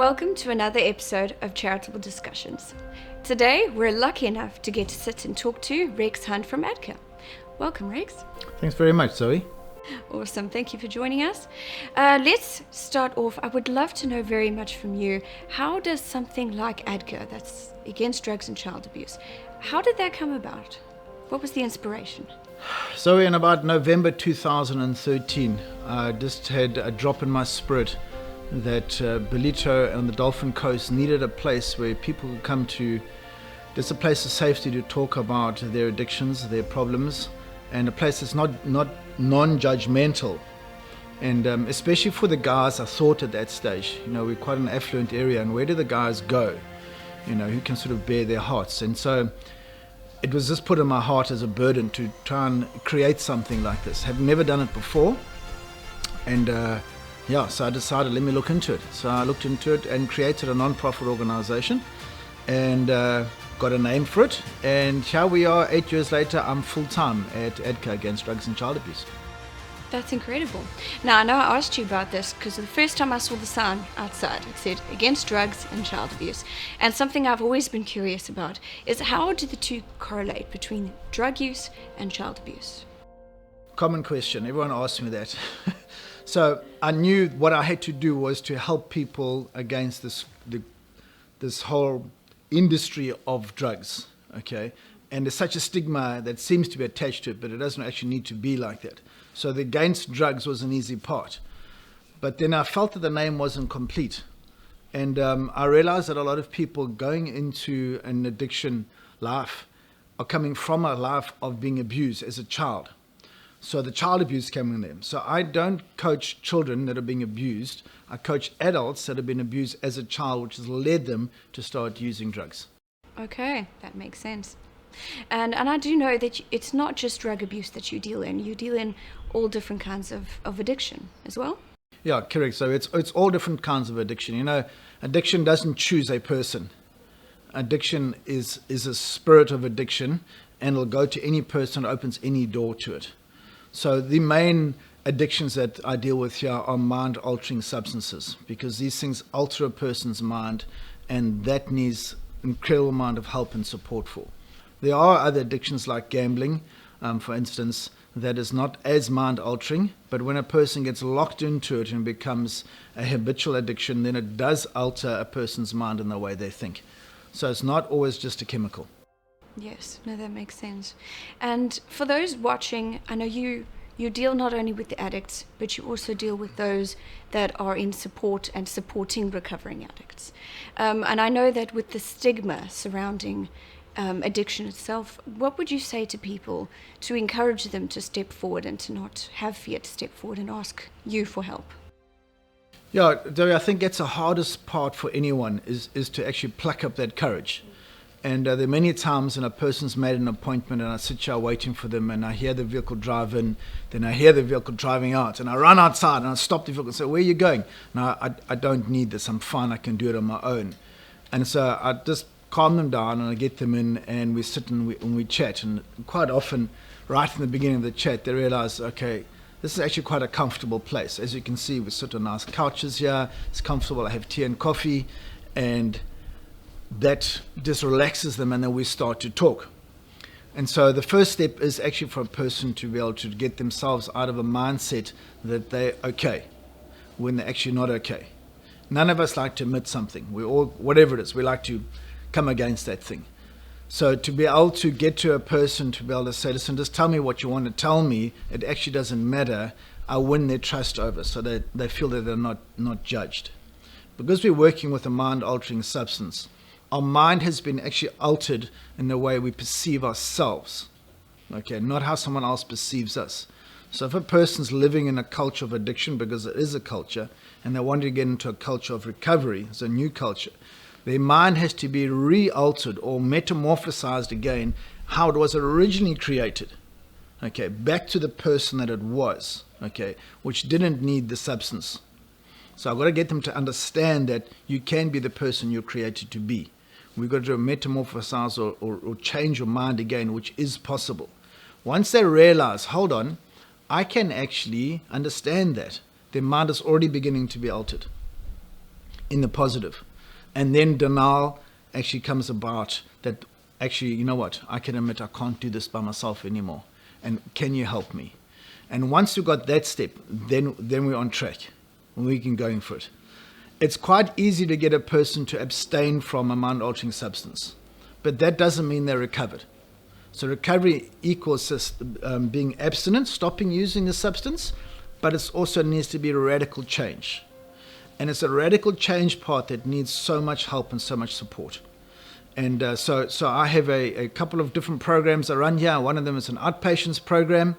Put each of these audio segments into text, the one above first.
Welcome to another episode of Charitable Discussions. Today, we're lucky enough to get to sit and talk to Rex Hunt from ADCA. Welcome, Rex. Thanks very much, Zoe. Awesome. Thank you for joining us. Let's start off. I would love to know very much from you, how does something like ADCA, that's Against Drugs and Child Abuse, how did that come about? What was the inspiration? So in about November 2013, I just had a drop in my spirit that Ballito and the Dolphin Coast needed a place where people could come to. There's a place of safety to talk about their addictions, their problems, and a place that's not non-judgmental. And especially for the guys, I thought at that stage, we're quite an affluent area, and where do the guys go? Who can sort of bear their hearts? And so it was just put in my heart as a burden to try and create something like this. Have never done it before, and so I decided, let me look into it. So I looked into it and created a non-profit organization and got a name for it. And here we are, 8 years later, I'm full-time at ADCA Against Drugs and Child Abuse. That's incredible. Now, I know I asked you about this because the first time I saw the sign outside, it said Against Drugs and Child Abuse. And something I've always been curious about is how do the two correlate between drug use and child abuse? Common question. Everyone asks me that. So I knew what I had to do was to help people against this whole industry of drugs, okay? And there's such a stigma that seems to be attached to it, but it doesn't actually need to be like that. So the Against Drugs was an easy part. But then I felt that the name wasn't complete. And I realized that a lot of people going into an addiction life are coming from a life of being abused as a child. So the child abuse came in them. So I don't coach children that are being abused. I coach adults that have been abused as a child, which has led them to start using drugs. Okay, that makes sense. And I do know that it's not just drug abuse that you deal in. You deal in all different kinds of addiction as well? Yeah, correct. So it's all different kinds of addiction. Addiction doesn't choose a person. Addiction is a spirit of addiction, and it'll go to any person that opens any door to it. So the main addictions that I deal with here are mind-altering substances, because these things alter a person's mind, and that needs an incredible amount of help and support for. There are other addictions like gambling, for instance, that is not as mind-altering, but when a person gets locked into it and becomes a habitual addiction, then it does alter a person's mind in the way they think. So it's not always just a chemical. Yes, no, that makes sense. And for those watching, I know you deal not only with the addicts, but you also deal with those that are in support and supporting recovering addicts. And I know that with the stigma surrounding addiction itself, what would you say to people to encourage them to step forward and to not have fear to step forward and ask you for help? Yeah, Zoe, I think that's the hardest part for anyone is to actually pluck up that courage. And there are many times when a person's made an appointment and I sit here waiting for them and I hear the vehicle drive in, then I hear the vehicle driving out and I run outside and I stop the vehicle and say, where are you going? No, I don't need this. I'm fine. I can do it on my own. And so I just calm them down and I get them in and we sit and we chat. And quite often, right in the beginning of the chat, they realize, okay, this is actually quite a comfortable place. As you can see, we sit on nice couches here. It's comfortable. I have tea and coffee, and that just relaxes them, and then we start to talk. And so the first step is actually for a person to be able to get themselves out of a mindset that they're okay when they're actually not okay. None of us like to admit something. We all, whatever it is, we like to come against that thing. So to be able to get to a person to be able to say, listen, just tell me what you want to tell me, it actually doesn't matter, I win their trust over, so they feel that they're not judged. Because we're working with a mind-altering substance, our mind has been actually altered in the way we perceive ourselves, okay, not how someone else perceives us. So if a person's living in a culture of addiction, because it is a culture, and they want to get into a culture of recovery, it's a new culture, their mind has to be re-altered or metamorphosized again, how it was originally created, okay, back to the person that it was, okay, which didn't need the substance. So I've got to get them to understand that you can be the person you're created to be. We've got to metamorphosize or change your mind again, which is possible. Once they realize, hold on, I can actually understand that, their mind is already beginning to be altered. in the positive. And then denial actually comes about that actually, you know what, I can admit I can't do this by myself anymore. And can you help me? And once you got that step, then we're on track. We can go in for it. It's quite easy to get a person to abstain from a mind-altering substance, but that doesn't mean they're recovered. So recovery equals being abstinent, stopping using the substance, but it also needs to be a radical change. And it's a radical change part that needs so much help and so much support. And so I have a couple of different programs I run here. One of them is an outpatients program,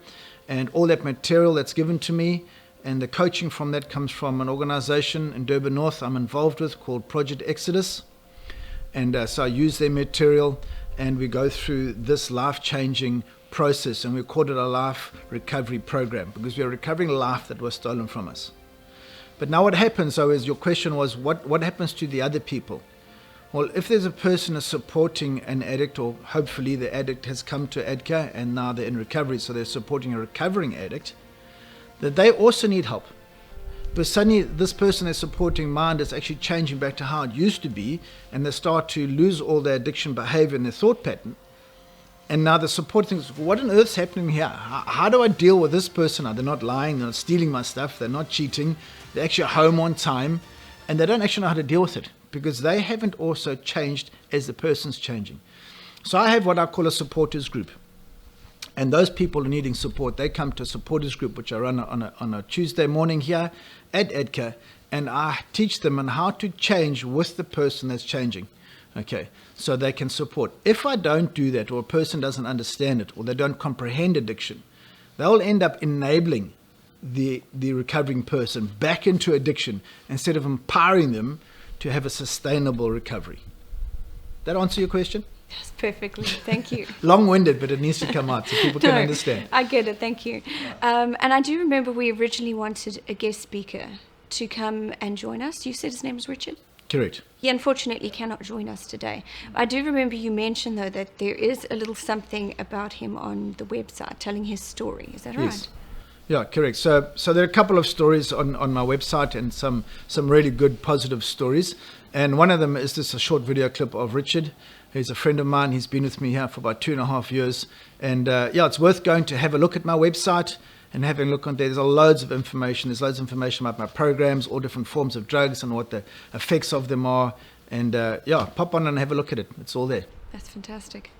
and all that material that's given to me and the coaching from that comes from an organization in Durban North I'm involved with called Project Exodus. And so I use their material and we go through this life-changing process, and we call it a life recovery program because we are recovering life that was stolen from us. But now what happens, though, is your question was what happens to the other people? Well, if there's a person who's supporting an addict, or hopefully the addict has come to ADCA and now they're in recovery, so they're supporting a recovering addict, that they also need help. Because suddenly this person they're supporting mind is actually changing back to how it used to be, and they start to lose all their addiction behavior and their thought pattern. And now the support thinks, what on earth's happening here? How do I deal with this person? They're not lying, they're not stealing my stuff, they're not cheating, they're actually home on time, and they don't actually know how to deal with it because they haven't also changed as the person's changing. So I have what I call a supporters group. And those people are needing support, they come to a supporters group, which I run on a Tuesday morning here at ADCA, and I teach them on how to change with the person that's changing. Okay, so they can support. If I don't do that, or a person doesn't understand it, or they don't comprehend addiction, they'll end up enabling the recovering person back into addiction instead of empowering them to have a sustainable recovery. That answer your question? Yes, perfectly. Thank you. Long-winded, but it needs to come out so people can understand. I get it. Thank you. And I do remember we originally wanted a guest speaker to come and join us. You said his name is Richard? Correct. He unfortunately cannot join us today. I do remember you mentioned, though, that there is a little something about him on the website telling his story. Is that right? Yes. Yeah, correct. So there are a couple of stories on my website and some really good positive stories. And one of them is just a short video clip of Richard. He's a friend of mine. He's been with me here for about 2.5 years. And it's worth going to have a look at my website and having a look on there. There's loads of information. There's loads of information about my programs, all different forms of drugs and what the effects of them are. And pop on and have a look at it. It's all there. That's fantastic.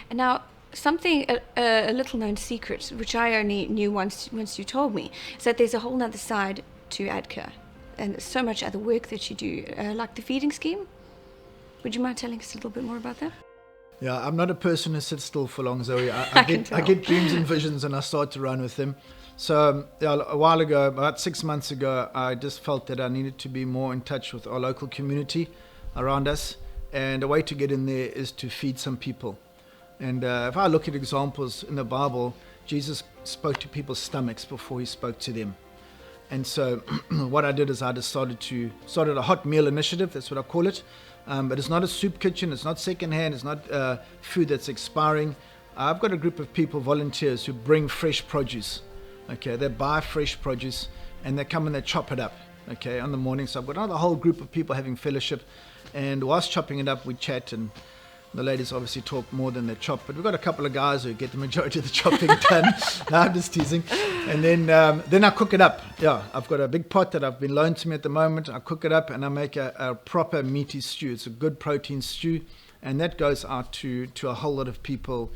And now, something, a little known secret, which I only knew once you told me, is that there's a whole other side to ADCA. And there's so much other work that you do, like the feeding scheme. Would you mind telling us a little bit more about that? Yeah, I'm not a person who sits still for long, Zoe. I get dreams and visions and I start to run with them. So a while ago, about 6 months ago, I just felt that I needed to be more in touch with our local community around us. And a way to get in there is to feed some people. And if I look at examples in the Bible, Jesus spoke to people's stomachs before he spoke to them. And so what I did is I started a hot meal initiative, that's what I call it. But it's not a soup kitchen, it's not secondhand, it's not food that's expiring. I've got a group of people, volunteers, who bring fresh produce. Okay, they buy fresh produce and they come and they chop it up, okay, on the morning. So I've got another whole group of people having fellowship, and whilst chopping it up, we chat, and the ladies obviously talk more than they chop, but we've got a couple of guys who get the majority of the chopping done. No, I'm just teasing. And then I cook it up. Yeah, I've got a big pot that I've been loaned to me at the moment. I cook it up and I make a proper meaty stew. It's a good protein stew, and that goes out to a whole lot of people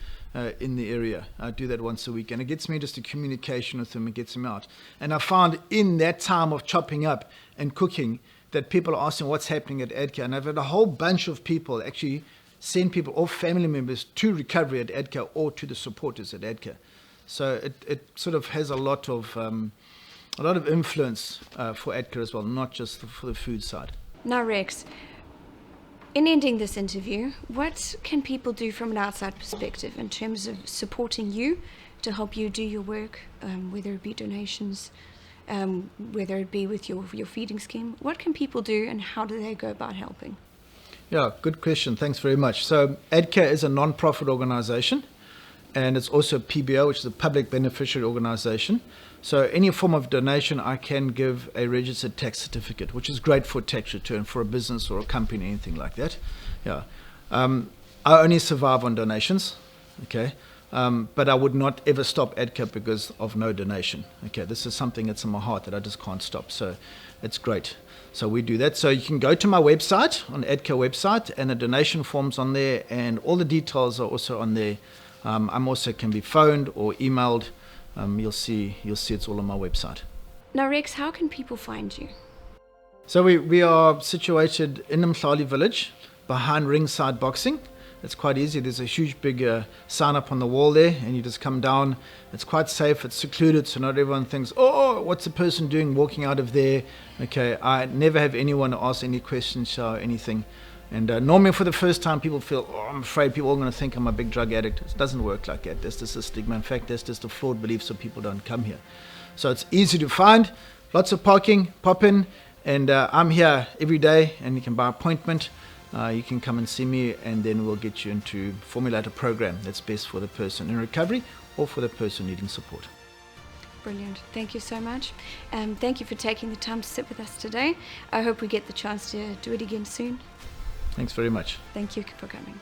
in the area. I do that once a week, and it gets me just a communication with them. It gets them out. And I found in that time of chopping up and cooking that people are asking what's happening at ADCA, and I've had a whole bunch of people actually send people or family members to recovery at ADCA or to the supporters at ADCA. So it sort of has a lot of influence for ADCA as well, not just for the food side. Now, Rex, in ending this interview, what can people do from an outside perspective in terms of supporting you to help you do your work, whether it be donations, whether it be with your feeding scheme? What can people do and how do they go about helping? Yeah, good question. Thanks very much. So ADCA is a non-profit organization, and it's also PBO, which is a public beneficiary organization. So any form of donation, I can give a registered tax certificate, which is great for tax return for a business or a company, anything like that. Yeah, I only survive on donations. Okay. But I would not ever stop ADCA because of no donation. Okay, this is something that's in my heart that I just can't stop. So it's great. So we do that. So you can go to my website, on ADCA website, and the donation form's on there, and all the details are also on there. I'm also can be phoned or emailed. You'll see it's all on my website. Now, Rex, how can people find you? So we are situated in Umhlanga village, behind Ringside Boxing. It's quite easy. There's a huge big sign up on the wall there, and you just come down. It's quite safe. It's secluded, so not everyone thinks, oh, what's the person doing walking out of there? Okay, I never have anyone ask any questions or anything. And normally for the first time, people feel, oh, I'm afraid people are going to think I'm a big drug addict. It doesn't work like that. That's just a stigma. In fact, that's just a flawed belief, so people don't come here. So it's easy to find. Lots of parking, pop in, and I'm here every day, and you can buy an appointment. You can come and see me, and then we'll get you into formulate a program that's best for the person in recovery or for the person needing support. Brilliant. Thank you so much. Thank you for taking the time to sit with us today. I hope we get the chance to do it again soon. Thanks very much. Thank you for coming.